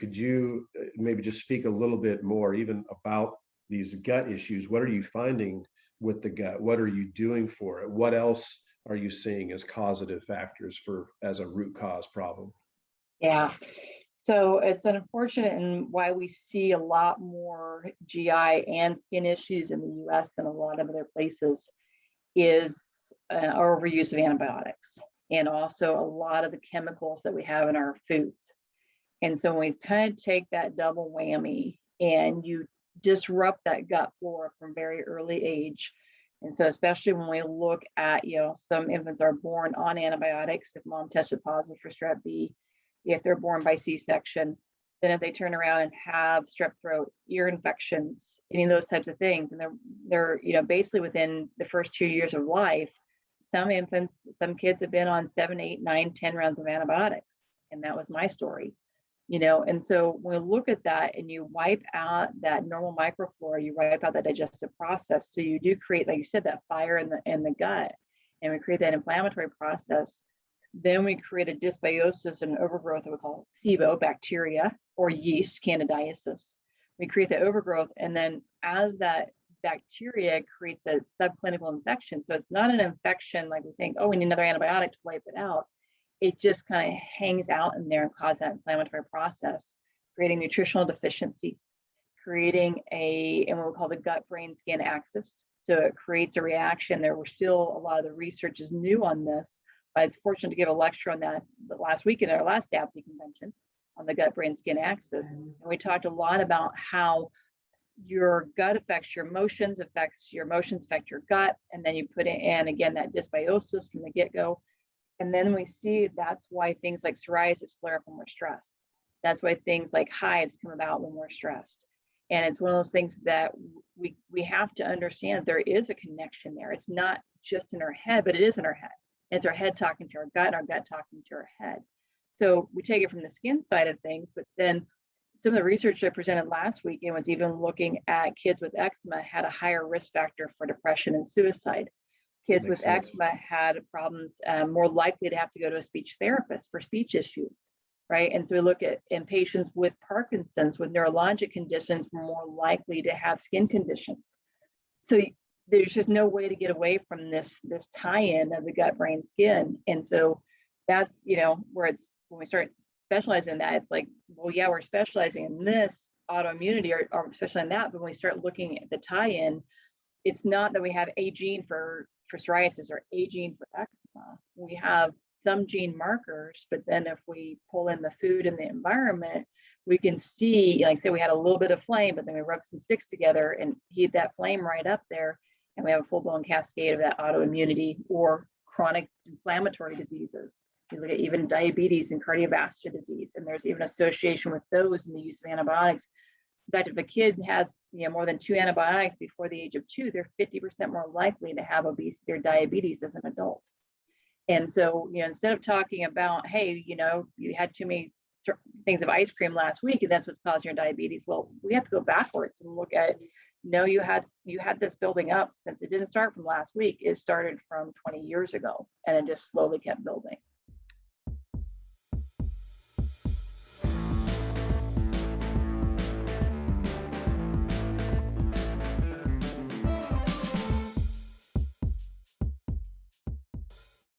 could you maybe just speak a little bit more even about these gut issues? What are you finding with the gut? What are you doing for it? What else are you seeing as causative factors for as a root cause problem? Yeah. So it's unfortunate, and why we see a lot more GI and skin issues in the US than a lot of other places is our overuse of antibiotics, and also a lot of the chemicals that we have in our foods. And so when we kind of take that double whammy and you disrupt that gut flora from very early age, and so especially when we look at, some infants are born on antibiotics if mom tested positive for strep B, if they're born by C-section, then if they turn around and have strep throat, ear infections, any of those types of things, and they're basically within the first 2 years of life, some infants, some kids have been on 7, 8, 9, 10 rounds of antibiotics, and that was my story. And so when we look at that and you wipe out that normal microflora, you wipe out that digestive process. So you do create, like you said, that fire in the gut, and we create that inflammatory process. Then we create a dysbiosis and overgrowth of what we call SIBO bacteria or yeast, candidiasis. We create the overgrowth, and then as that bacteria creates a subclinical infection. So it's not an infection like we think, oh, we need another antibiotic to wipe it out. It just kind of hangs out in there and causes that inflammatory process, creating nutritional deficiencies, creating and what we call the gut-brain-skin axis. So it creates a reaction there. We're still, a lot of the research is new on this. I was fortunate to give a lecture on that last week in our last DAPC convention on the gut-brain-skin axis. And we talked a lot about how your gut affects your emotions, affect your gut, and then you put it in, again, that dysbiosis from the get-go. And then we see that's why things like psoriasis flare up when we're stressed. That's why things like hives come about when we're stressed. And it's one of those things that we have to understand there is a connection there. It's not just in our head, but it is in our head. It's our head talking to our gut and our gut talking to our head. So we take it from the skin side of things, but then some of the research I presented last week, and was even looking at kids with eczema had a higher risk factor for depression and suicide. Kids with eczema had problems, more likely to have to go to a speech therapist for speech issues, right? And so we look at in patients with Parkinson's, with neurologic conditions, more likely to have skin conditions. So there's just no way to get away from this tie-in of the gut, brain, skin. And so that's, where it's, when we start specializing in that, it's like, well, yeah, we're specializing in this autoimmunity or especially in that, but when we start looking at the tie-in, it's not that we have a gene for psoriasis or a gene for eczema. We have some gene markers, but then if we pull in the food and the environment, we can see, like say we had a little bit of flame, but then we rub some sticks together and heat that flame right up there, and we have a full-blown cascade of that autoimmunity or chronic inflammatory diseases. You look at even diabetes and cardiovascular disease, and there's even association with those in the use of antibiotics. In fact, if a kid has more than 2 antibiotics before the age of 2, they're 50% more likely to have obesity or diabetes as an adult. And so, instead of talking about, hey, you had too many things of ice cream last week and that's what's causing your diabetes, well, we have to go backwards and look at, no, you had this building up since it didn't start from last week. It started from 20 years ago, and it just slowly kept building.